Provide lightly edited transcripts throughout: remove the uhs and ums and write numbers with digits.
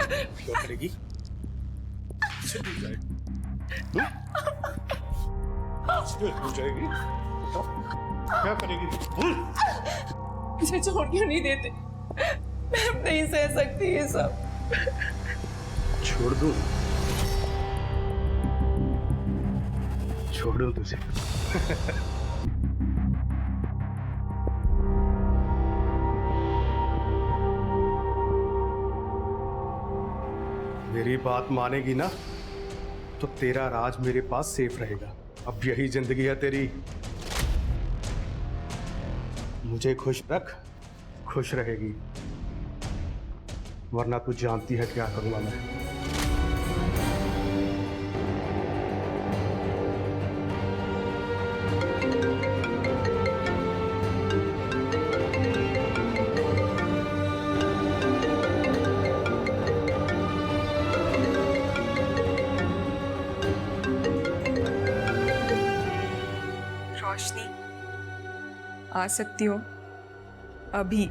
क्या करेगी? चली जाएगी। हो जाएगी। क्या करेगी? मुझे छोड़ क्यों नहीं देते? मैं अब नहीं सह सकती ये सब। छोड़ दूं? छोड़ दूं तुझे? मेरी बात मानेगी ना तो तेरा राज मेरे पास सेफ रहेगा। अब यही जिंदगी है तेरी। मुझे खुश रख, खुश रहेगी, वरना तू जानती है क्या करूंगा मैं। रोशनी, आ सकती हो अभी?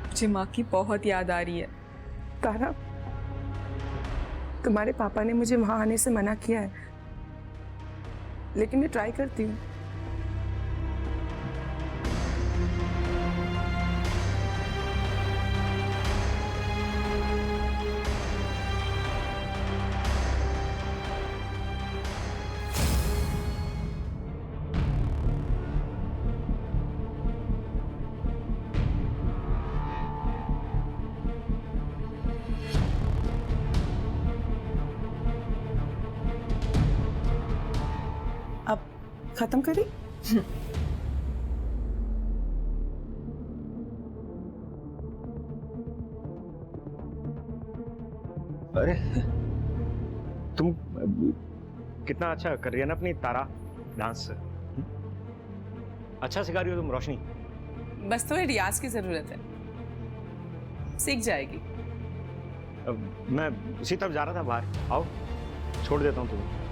मुझे माँ की बहुत याद आ रही है। तारा, तुम्हारे पापा ने मुझे वहां आने से मना किया है, लेकिन मैं ट्राई करती हूँ। अब खत्म करें? अरे तुम कितना अच्छा कर रही है ना अपनी तारा डांस। अच्छा सिखा रही हो तुम रोशनी। बस थोड़े रियाज की जरूरत है, सीख जाएगी। मैं उसी तरफ जा रहा था बाहर, आओ छोड़ देता हूँ तुम्हें।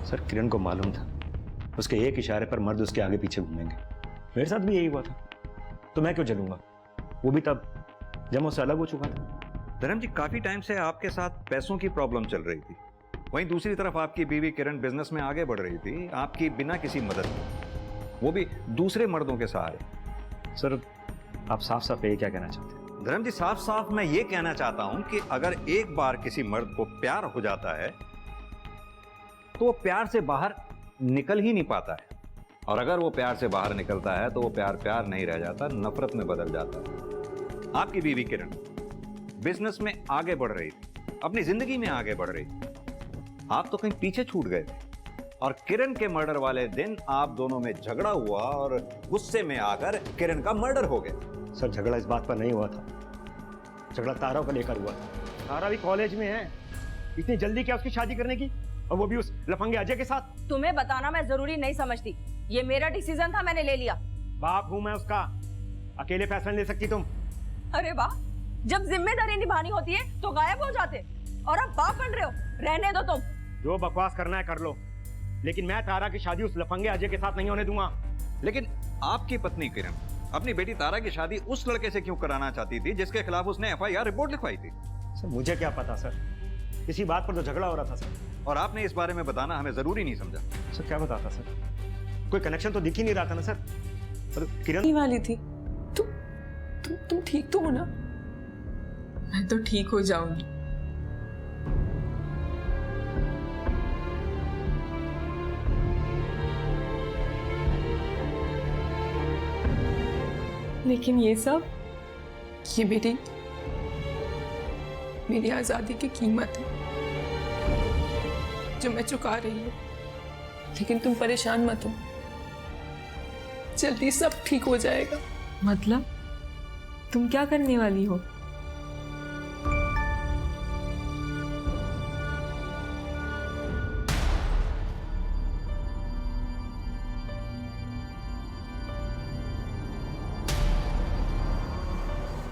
सर किरण को मालूम था उसके एक इशारे पर मर्द उसके आगे पीछे घूमेंगे। मेरे साथ भी यही हुआ था, तो मैं क्यों चलूंगा? वो भी तब जब मुझसे अलग हो चुका था। धर्म जी, काफी टाइम से आपके साथ पैसों की प्रॉब्लम चल रही थी, वहीं दूसरी तरफ आपकी बीवी किरण बिजनेस में आगे बढ़ रही थी, आपकी बिना किसी मदद के, वो भी दूसरे मर्दों के सहारे। सर आप साफ साफ ये क्या कहना चाहते हैं? धर्म जी, साफ साफ मैं ये कहना चाहता हूं कि अगर एक बार किसी मर्द को प्यार हो जाता है तो वो प्यार से बाहर निकल ही नहीं पाता है, और अगर वो प्यार से बाहर निकलता है तो वो प्यार प्यार नहीं रह जाता, नफरत में बदल जाता है। आपकी बीवी किरण बिजनेस में आगे बढ़ रही थी, अपनी जिंदगी में आगे बढ़ रही थी, आप तो कहीं पीछे छूट गए थे, और किरण के मर्डर वाले दिन आप दोनों में झगड़ा हुआ और गुस्से में आकर किरण का मर्डर हो गया। सर झगड़ा इस बात पर नहीं हुआ था, झगड़ा तारा को लेकर हुआ था। तारा भी कॉलेज में है, इतनी जल्दी क्या उसकी शादी करने की, और वो भी उस लफंगे अजय के साथ? तुम्हें बताना मैं जरूरी नहीं समझती, ये मेरा डिसीजन था, मैंने ले लिया। बाप हूं मैं उसका, अकेले फैसला ले सकती तुम? अरे वाह, जब जिम्मेदारी निभानी होती है तो गायब हो जाते, और अब बाप बन रहे हो। रहने दो तुम, जो बकवास करना है कर लो, लेकिन मैं तारा की शादी उस लफंगे अजय के साथ नहीं होने दूंगा। लेकिन आपकी पत्नी किरण अपनी बेटी तारा की शादी उस लड़के से क्यों कराना चाहती थी जिसके खिलाफ उसने एफआईआर रिपोर्ट लिखवाई थी? सर मुझे क्या पता सर, इसी बात पर तो झगड़ा हो रहा था सर। और आपने इस बारे में बताना हमें जरूरी नहीं समझा। सर क्या बताता सर, कोई कनेक्शन तो दिख ही नहीं रहा था ना सर। और किरण वाली थी। तुम ठीक तो हो ना? मैं तो ठीक हो जाऊंगी। लेकिन ये सब, ये मेरी आजादी की कीमत है जो मैं चुका रही हूँ। लेकिन तुम परेशान मत हो, जल्दी सब ठीक हो जाएगा। मतलब तुम क्या करने वाली हो?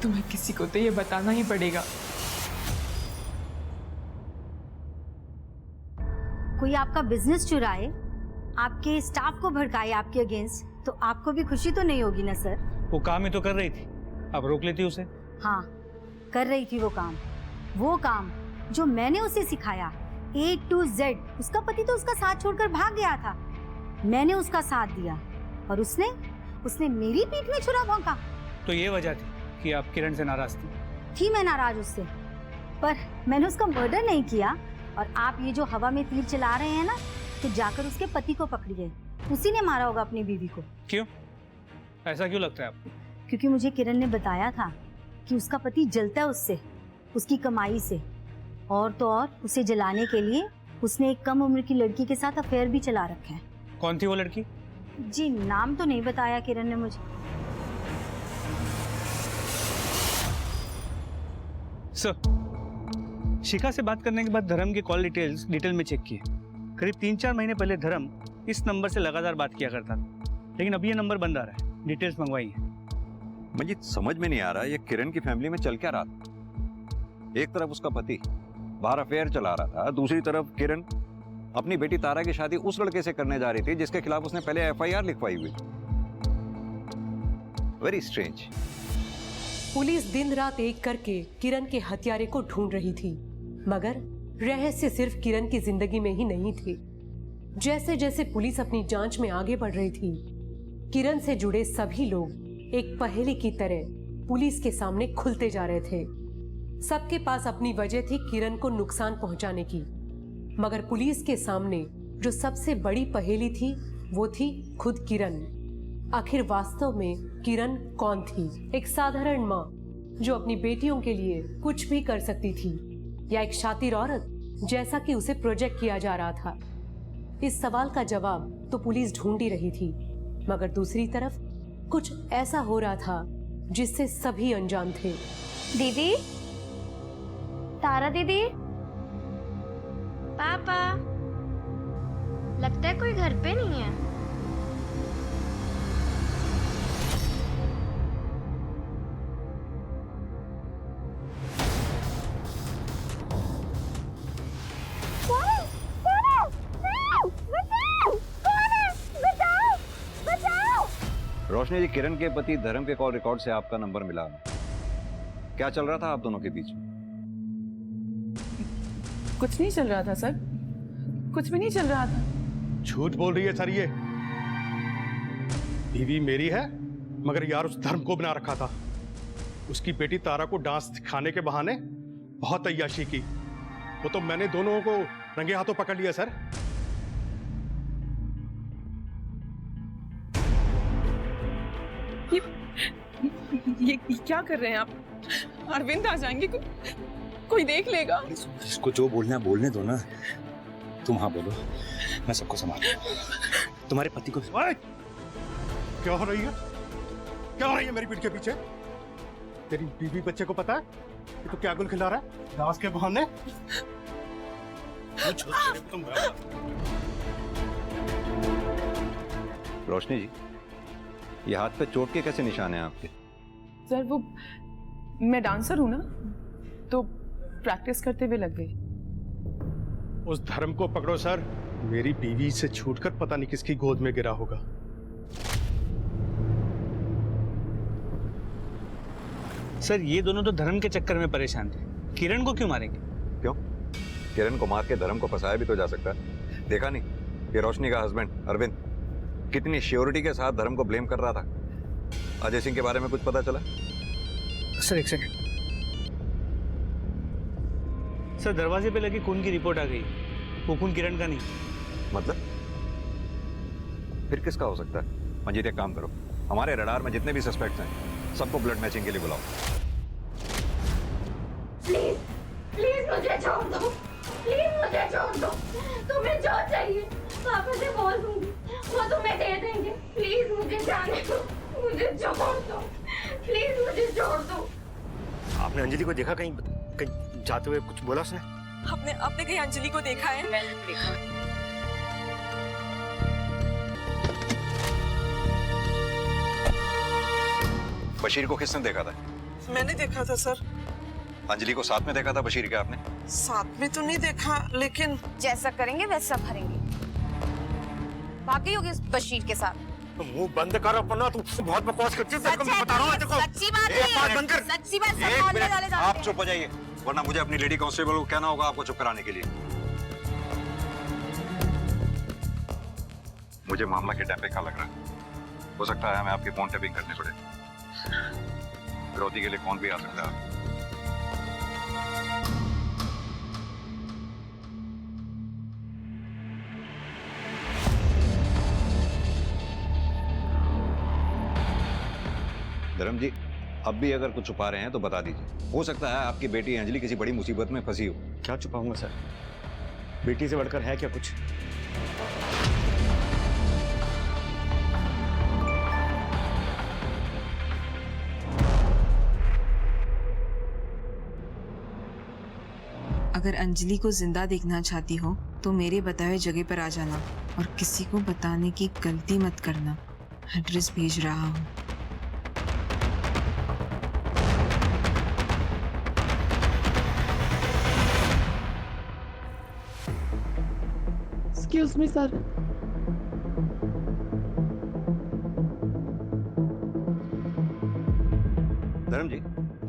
तुम्हें किसी को तो ये बताना ही पड़ेगा। कोई आपका बिजनेस चुराए, आपके स्टाफ को भड़काए आपके अगेंस्ट, तो आपको भी खुशी तो नहीं होगी ना सर? वो काम ही तो कर रही थी, अब रोक लेती उसे। हाँ, कर रही थी वो काम जो मैंने उसे सिखाया A to Z। उसका पति तो उसका साथ छोड़कर भाग गया था, मैंने उसका साथ दिया और उसने मेरी पीठ में छुरा भौंका। तो ये वजह थी कि आप किरण से नाराज थी? मैं नाराज उससे, पर मैंने उसका मर्डर नहीं किया। और आप ये जो हवा में तीर चला रहे हैं ना, तो जाकर उसके पति को पकड़िए, उसी ने मारा होगा अपनी बीवी को। क्यों, ऐसा क्यों लगता है आपको? क्योंकि मुझे किरण ने बताया था कि उसका पति जलता है उससे, उसकी कमाई से, और तो और उसे जलाने के लिए उसने एक कम उम्र की लड़की के साथ अफेयर भी चला रखा है। कौन थी वो लड़की? जी, नाम तो नहीं बताया किरण ने मुझे। सर, शिखा से बात करने के बाद धर्म की कॉल डिटेल में चेक किए। करीब 3-4 महीने पहले धर्म इस नंबर से लगातार बात किया करता था, लेकिन अभी ये नंबर बंद आ रहा है। डिटेल्स मंगवाई है। मुझे समझ में नहीं आ रहा ये किरण की फैमिली में चल क्या रहा था। एक तरफ उसका पति बाहर अफेयर चला रहा था, दूसरी तरफ किरण अपनी बेटी तारा की शादी उस लड़के से करने जा रही थी जिसके खिलाफ उसने पहले FIR लिखवाई हुई। Very strange. पुलिस दिन रात एक करके किरण के हत्यारे को ढूंढ रही थी, मगर रहस्य सिर्फ किरण की जिंदगी में ही नहीं थे। जैसे जैसे पुलिस अपनी जांच में आगे बढ़ रही थी, किरण से जुड़े सभी लोग एक पहेली की तरह पुलिस के सामने खुलते जा रहे थे। सबके पास अपनी वजह थी किरण को नुकसान पहुंचाने की, मगर पुलिस के सामने जो सबसे बड़ी पहेली थी वो थी खुद किरण। आखिर वास्तव में किरण कौन थी? एक साधारण माँ जो अपनी बेटियों के लिए कुछ भी कर सकती थी, या एक शातिर औरत जैसा कि उसे प्रोजेक्ट किया जा रहा था? इस सवाल का जवाब तो पुलिस ढूंढ ही रही थी, मगर दूसरी तरफ कुछ ऐसा हो रहा था जिससे सभी अनजान थे। दीदी, तारा दीदी, पापा, लगता है कोई घर पे नहीं है। रोशनी जी, किरण के पति धर्म के कॉल रिकॉर्ड से आपका नंबर मिला। क्या चल रहा था आप दोनों के बीच? कुछ नहीं चल रहा था सर, कुछ भी नहीं चल रहा था। झूठ बोल रही है सर ये। बीवी मेरी है, मगर यार उस धर्म को बना रखा था। उसकी बेटी तारा को डांस सिखाने के बहाने बहुत अय्याशी की। वो तो मैंने दोनों को रंगे हाथों पकड़ लिया सर। ये क्या कर रहे हैं आप? अरविंद आ जाएंगे, कोई देख लेगा। इसको जो बोलना है बोलने दो ना। तुम हाँ बोलो, मैं सबको संभाल। तुम्हारे पति को क्या हो रही है? क्या हो रही है मेरी पीठ के पीछे? तेरी बीवी बच्चे को पता है कि तू क्या गुल खिला रहा है डांस के बहाने? रोशनी जी, ये हाथ पे चोट के कैसे निशान हैं आपके? सर वो मैं डांसर हूँ ना, तो प्रैक्टिस करते हुए लग गई। उस धर्म को पकड़ो सर। मेरी बीवी से छूटकर पता नहीं किसकी गोद में गिरा होगा। सर, ये दोनों तो धर्म के चक्कर में परेशान थे, किरण को क्यों मारेंगे? क्यों? किरण को मार के धर्म को फंसाया भी तो जा सकता है। देखा नहीं ये रोशनी का हस्बैंड अरविंद कितनी श्योरिटी के साथ धर्म को ब्लेम कर रहा था। अजय सिंह के बारे में कुछ पता चला? सर एक सेकंड। सर, दरवाजे पे लगी खून की रिपोर्ट आ गई। वो खून किरण का नहीं। मतलब फिर किसका हो सकता है? मंजीत, एक काम करो, हमारे रडार में जितने भी सस्पेक्ट्स हैं सबको ब्लड मैचिंग के लिए बुलाओ। प्लीज प्लीज मुझे छोड़ दो, प्लीज मुझे छोड़ दो। तुम्हें जो चाहिए पापा से बोल दूंगी, वो तुम्हें दे देंगे। प्लीज मुझे जाने दो, मुझे छोड़ दो, प्लीज मुझे छोड़ दो। आपने अंजलि को देखा? कहीं जाते हुए कुछ बोला उसने? आपने कहीं अंजलि को देखा है? मैंने देखा। बशीर को किसने देखा था? मैंने देखा था सर। अंजलि को साथ में देखा था बशीर के आपने? साथ में तो नहीं देखा, लेकिन जैसा करेंगे वैसा भरेंगे। भागी होगी उस बशीर के साथ। तो मुंह बंद कर अपना, तू बहुत बकवास करती है। तेरे को मैं बता रहा हूं, देखो सच्ची बात एक बात बंद कर। सच्ची बात सब एक मानने मिनट, वाले जाते आप हैं। चुप हो जाइए, वरना मुझे अपनी लेडी कांस्टेबल को कहना होगा आपको चुप कराने के लिए। मुझे मामला किडनैपिंग का लग रहा है। हो सकता है हमें आपकी फोन टैपिंग करनी पड़े। फिरौती के लिए कौन भी आ सकता है। धर्म जी, अब भी अगर कुछ छुपा रहे हैं तो बता दीजिए। हो सकता है आपकी बेटी अंजलि किसी बड़ी मुसीबत में फंसी हो। क्या छुपाऊंगा सर? बेटी से बढ़कर है क्या कुछ? अगर अंजलि को जिंदा देखना चाहती हो तो मेरे बताए जगह पर आ जाना और किसी को बताने की गलती मत करना। एड्रेस भेज रहा हूँ। Excuse me sir. धर्म जी,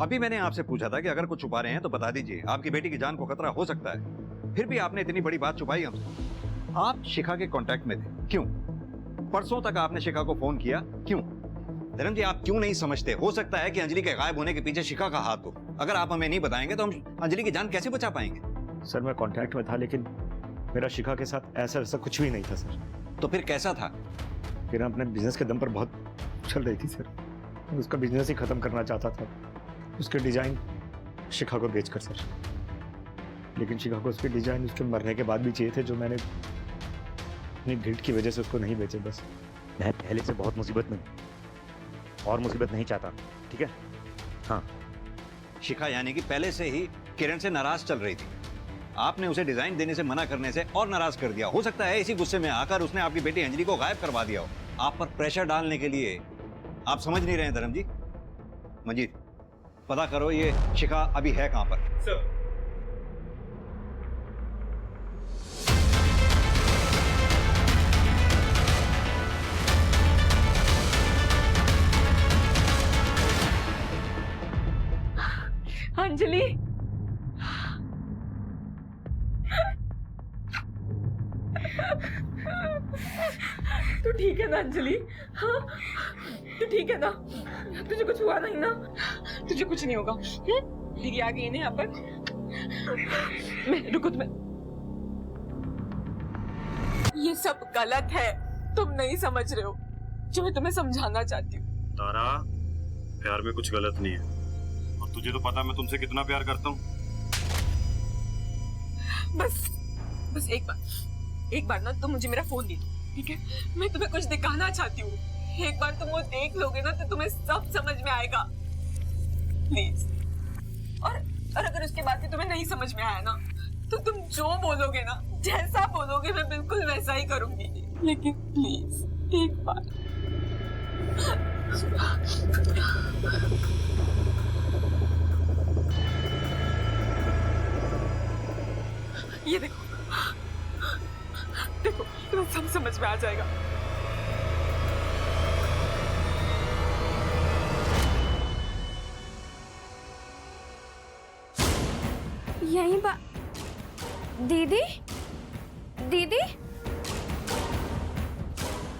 अभी मैंने आपसे पूछा था कि अगर कुछ छुपा रहे हैं तो बता दीजिए, आपकी बेटी की जान को खतरा हो सकता है। फिर भी आपने इतनी बड़ी बात छुपाई हमसे। आप शिखा के कांटेक्ट में थे, क्यों? परसों तक आपने शिखा को फोन किया, क्यों? धर्म जी, आप क्यों नहीं समझते, हो सकता है कि अंजलि के गायब होने के पीछे शिखा का हाथ हो। अगर आप हमें नहीं बताएंगे तो हम अंजलि की जान कैसे बचा पाएंगे? सर मैं कांटेक्ट में था, लेकिन मेरा शिखा के साथ ऐसा कुछ भी नहीं था सर। तो फिर कैसा था? किरण अपने बिजनेस के दम पर बहुत चल रही थी सर। मैं उसका बिजनेस ही खत्म करना चाहता था, उसके डिजाइन शिखा को बेचकर सर। लेकिन शिखा को उसके डिजाइन उसके मरने के बाद भी चाहिए थे, जो मैंने अपनी गिल्ट की वजह से उसको नहीं बेचे। बस मैं पहले से बहुत मुसीबत में और मुसीबत नहीं चाहता, ठीक है? हाँ। शिखा यानी कि पहले से ही किरण से नाराज चल रही थी। आपने उसे डिजाइन देने से मना करने से और नाराज कर दिया। हो सकता है इसी गुस्से में आकर उसने आपकी बेटी अंजलि को गायब करवा दिया हो, आप पर प्रेशर डालने के लिए। आप समझ नहीं रहे हैं धर्म जी। मंजीत, पता करो ये शिखा अभी है कहां पर। सर अंजलि, तू ठीक है ना अंजलि? हाँ, तू ठीक है ना? तुझे कुछ हुआ नहीं ना? तुझे कुछ नहीं होगा। दीदी आ गई ना यहाँ पर। मैं रुको, तुम्हें ये सब गलत है, तुम नहीं समझ रहे हो जो मैं तुम्हें समझाना चाहती हूँ। तारा, प्यार में कुछ गलत नहीं है, और तुझे तो पता है मैं तुमसे कितना प्यार करता हूँ। बस एक बार ना तुम मुझे मेरा फोन दे दो, ठीक है? मैं तुम्हें कुछ दिखाना चाहती हूँ। एक बार तुम वो देख लोगे ना तो तुम्हें सब समझ में आएगा, प्लीज। और अगर उसके बाद भी तुम्हें नहीं समझ में आया ना तो तुम जो बोलोगे ना, जैसा बोलोगे मैं बिल्कुल वैसा ही करूंगी। लेकिन प्लीज एक बार। ये देखो तुम्हें सब समझ में आ जाएगा। यहीं दीदी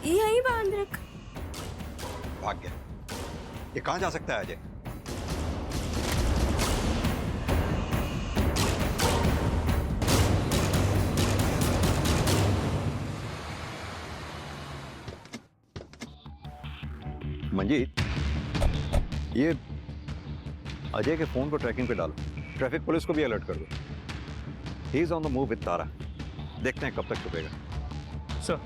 यहीं बांध रख। भाग गया। ये कहां जा सकता है अजय? मंजीत, ये अजय के फोन को ट्रैकिंग पे डालो, ट्रैफिक पुलिस को भी अलर्ट कर दो। He is on the move with Tara. देखते हैं कब तक छुपेगा। सर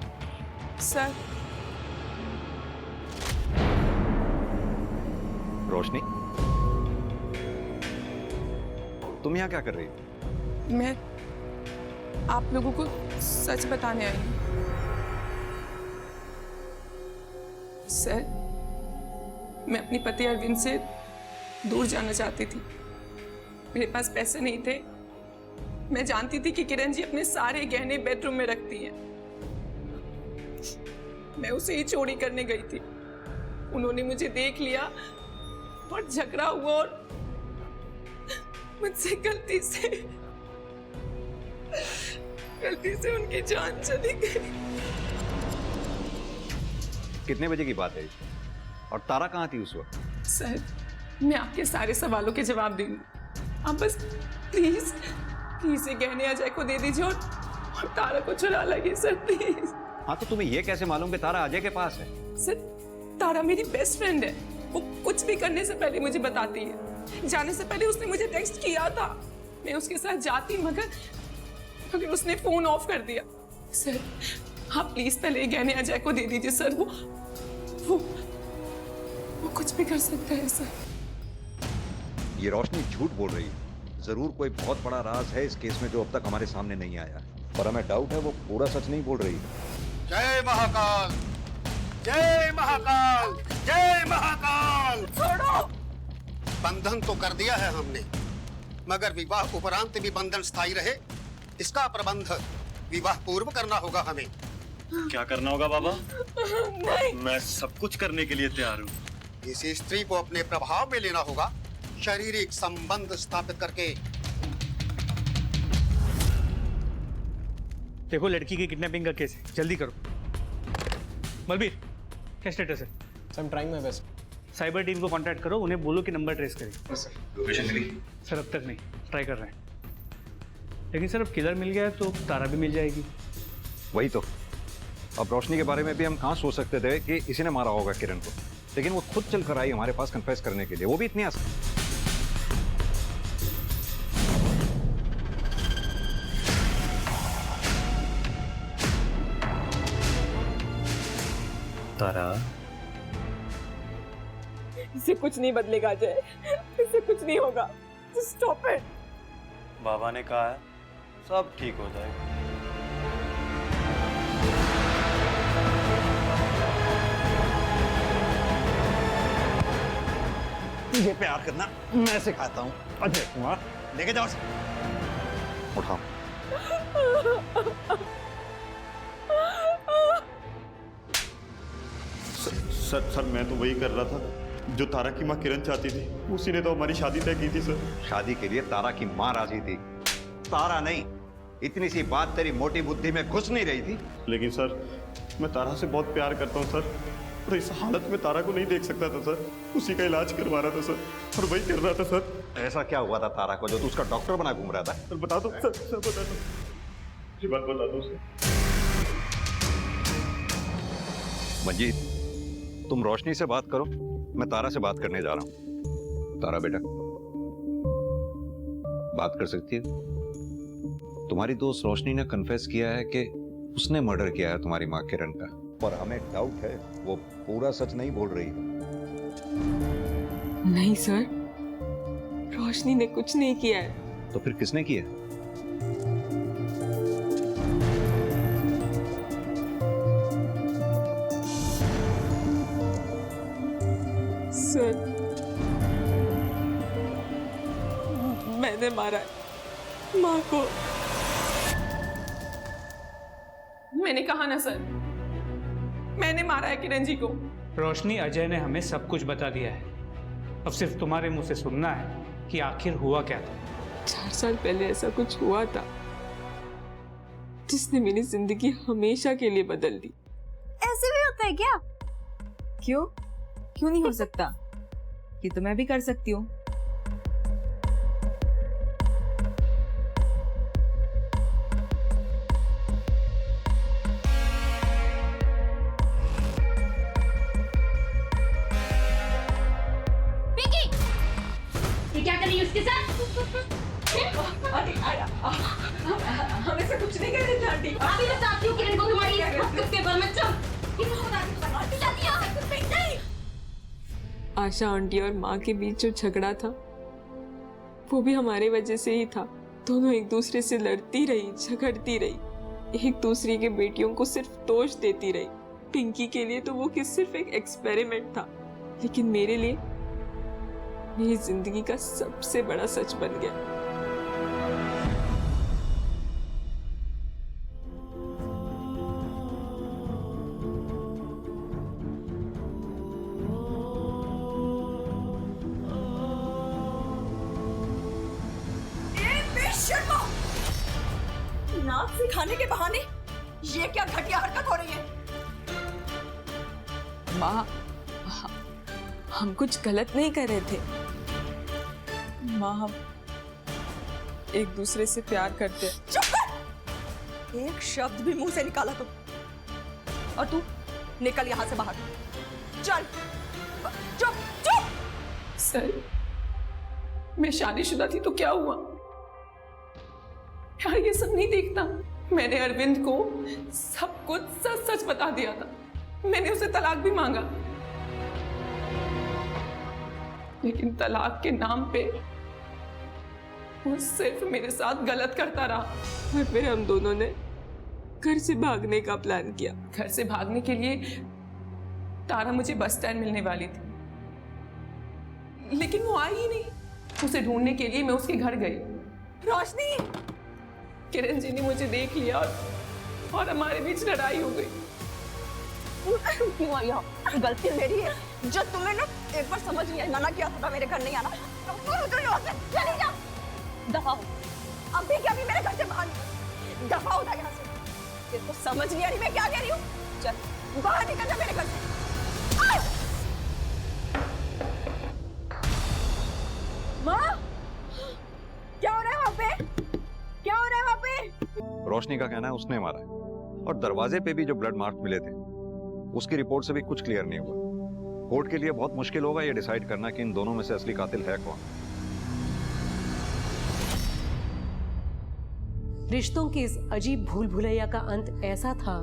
रोशनी, तुम यहाँ क्या कर रही हो? मैं आप लोगों को सच बताने आई हूँ। सर, मैं अपने पति अरविंद से दूर जाना चाहती थी। मेरे पास पैसे नहीं थे। मैं जानती थी कि किरण जी अपने सारे गहने बेडरूम में रखती हैं। मैं उसे ही चोरी करने गई थी। उन्होंने मुझे देख लिया और झगड़ा हुआ और मुझसे गलती से उनकी जान चली गई। कितने बजे की बात है? और तारा कहाँ थी उस वक्त? सर, मैं आपके सारे सवालों के जवाब दूंगी। आप बस प्लीज ये गहने अजय को दे दीजिए और तारा को चुरा लाइए सर, प्लीज। हाँ, तो तुम्हें ये कैसे मालूम कि तारा अजय के पास है? सर, तारा मेरी बेस्ट फ्रेंड है। वो कुछ भी करने से पहले मुझे बताती है। जाने से पहले उसने मुझे टेक्स्ट किया था। मैं उसके साथ जाती मगर उसने फोन ऑफ कर दिया। सर, आप प्लीज पहले गहने अजय को दे दीजिए सर। वो कुछ भी कर सकता है सर। ये रोशनी झूठ बोल रही है। जरूर कोई बहुत बड़ा राज है इस केस में जो अब तक हमारे सामने नहीं आया है, और हमें डाउट है वो पूरा सच नहीं बोल रही है। जय महाकाल, जय महाकाल, जय महाकाल। छोड़ो। बंधन तो कर दिया है हमने, मगर विवाह उपरांत भी बंधन स्थायी रहे, इसका प्रबंध विवाह पूर्व करना होगा हमें। क्या करना होगा बाबा? नहीं। मैं सब कुछ करने के लिए तैयार हूँ। इस स्त्री को अपने प्रभाव में लेना होगा, शारीरिक संबंध स्थापित करके। देखो, लड़की की किडनैपिंग का केस है, जल्दी करो। बलबीर, क्या स्टेटस है? Sir, I am trying my best. Cyber team को कांटेक्ट करो, उन्हें बोलो कि नंबर ट्रेस करें। लोकेशन मिली? सर, अब तक नहीं, ट्राई कर रहे हैं। लेकिन सर, अब किलर मिल गया तो तारा भी मिल जाएगी। वही तो। अब रोशनी के बारे में भी हम कहाँ सोच सकते थे कि इसी ने मारा होगा किरण को, लेकिन वो खुद चल कर आई हमारे पास कन्फेस करने के लिए, वो भी इतनी आसान। तारा, इससे कुछ नहीं बदलेगा अजय, इससे कुछ नहीं होगा। Stop it. बाबा ने कहा है सब ठीक हो जाएगा। तुझे प्यार करना मैं सिखाता हूँ अजय कुमार। लेके जाओ, उठाओ। सर, मैं तो वही कर रहा था जो तारा की माँ किरण चाहती थी। उसी ने तो हमारी शादी तय की थी सर। शादी के लिए तारा की माँ राजी थी, तारा नहीं। इतनी सी बात तेरी मोटी बुद्धि में घुस नहीं रही थी। लेकिन सर, मैं तारा से बहुत प्यार करता हूँ सर, और इस हालत में तारा को नहीं देख सकता था सर। उसी का इलाज करवा रहा था सर, और वही कर रहा था सर। ऐसा क्या हुआ था तारा को जो तू उसका डॉक्टर बना घूम रहा था? सर बता दो सर, बता दो, ये बात बता दो सर। मंजीत, तुम रोशनी से बात करो, मैं तारा से बात करने जा रहा हूँ। तारा बेटा, बात कर सकती है? तुम्हारी दोस्त रोशनी ने कन्फेस किया है कि उसने मर्डर किया है तुम्हारी माँ किरण का, पर हमें डाउट है वो पूरा सच नहीं बोल रही है। नहीं सर, रोशनी ने कुछ नहीं किया है। तो फिर किसने किया? सर, मैंने मारा है माँ को। मैंने कहा ना सर, मैंने मारा है किरण जी को। रोशनी, अजय ने हमें सब कुछ बता दिया है। अब सिर्फ तुम्हारे मुंह से सुनना है कि आखिर हुआ क्या था। 4 साल पहले ऐसा कुछ हुआ था जिसने मेरी जिंदगी हमेशा के लिए बदल दी। ऐसे भी होता है क्या? क्यों नहीं हो सकता? ये तो मैं भी कर सकती हूँ। ये क्या कर रही है उसके साथ? हम ऐसा कुछ नहीं कर रहे थे आंटी। अभी बताती हूँ किरण को तुम्हारी कुत्ते पर मत चल। आशा आंटी और माँ के बीच जो झगड़ा था वो भी हमारे वजह से ही था। दोनों एक दूसरे से लड़ती रही, झगड़ती रही, एक दूसरे के बेटियों को सिर्फ दोष देती रही। पिंकी के लिए तो वो सिर्फ एक एक्सपेरिमेंट था, लेकिन मेरे लिए मेरी जिंदगी का सबसे बड़ा सच बन गया। नाच सिखाने के बहाने ये क्या घटिया हरकत हो रही है? माँ, हम कुछ गलत नहीं कर रहे थे माँ, हम एक दूसरे से प्यार करते हैं। चुप कर! एक शब्द भी मुंह से निकाला तो, और तू निकल यहाँ से बाहर। चल, चुप चुप। सर, मैं शादीशुदा थी तो क्या हुआ? यार ये सब नहीं देखता। मैंने अरविंद को सब कुछ सच सच बता दिया था। मैंने उसे तलाक भी मांगा, लेकिन तलाक के नाम पे वो सिर्फ मेरे साथ गलत करता रहा। और फिर हम दोनों ने घर से भागने का प्लान किया। घर से भागने के लिए तारा मुझे बस स्टैंड मिलने वाली थी, लेकिन वो आई ही नहीं। उसे ढूंढने के लिए मैं उसके घर गई। रोशनी! किरण जी ने मुझे देख लिया और हमारे बीच लड़ाई हो गई। क्यों आई हो? गलती मेरी है। जो तुम्हें ना एक बार समझ नहीं मना किया था मेरे घर नहीं आना। चली जा, दफा हो। अभी क्या भी मेरे घर से बाहर दफा होता यहाँ से। तेरे को समझ नहीं आ रही मैं क्या कह रही हूँ? चल बाहर निकल जा मेरे घर से। माँ, क्या हो रहा है वहाँ पे? क्या हो रहा है वहाँ पे? रोशनी का कहना है उसने मारा है, और दरवाजे पे भी जो ब्लड मार्क मिले थे उसकी रिपोर्ट से भी कुछ क्लियर नहीं हुआ। कोर्ट के लिए बहुत मुश्किल होगा ये डिसाइड करना कि इन दोनों में से असली कातिल है कौन। रिश्तों की इस अजीब भूल भुलैया का अंत ऐसा था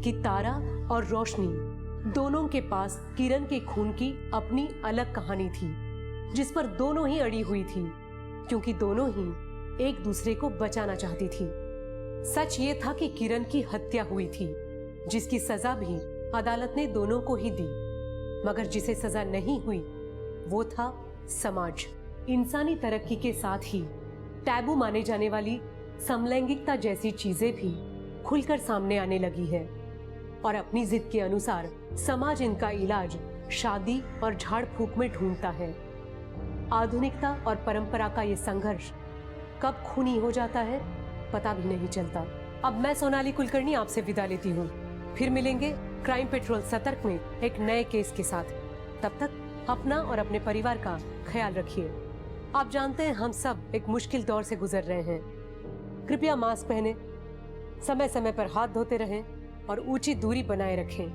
कि तारा और रोशनी दोनों के पास किरण के खून की अपनी अलग कहानी थी, जिस पर दोनों ही अड़ी हुई थी, क्योंकि दोनों ही एक दूसरे को बचाना चाहती थी। सच ये था कि किरण की हत्या हुई थी, जिसकी सजा भी अदालत ने दोनों को ही दी, मगर जिसे सजा नहीं हुई वो था समाज। इंसानी तरक्की के साथ ही टैबू माने जाने वाली समलैंगिकता जैसी चीजें भी खुलकर सामने आने लगी है, और अपनी जिद के अनुसार समाज इनका इलाज शादी और झाड़ फूक में ढूंढता है। आधुनिकता और परंपरा का ये संघर्ष कब खूनी हो जाता है पता भी नहीं चलता। अब मैं सोनाली कुलकर्णी आपसे विदा लेती हूँ। फिर मिलेंगे क्राइम पेट्रोल सतर्क में एक नए केस के साथ। तब तक अपना और अपने परिवार का ख्याल रखिए। आप जानते हैं हम सब एक मुश्किल दौर से गुजर रहे हैं। कृपया मास्क पहने, समय समय पर हाथ धोते रहें और ऊंची दूरी बनाए रखें।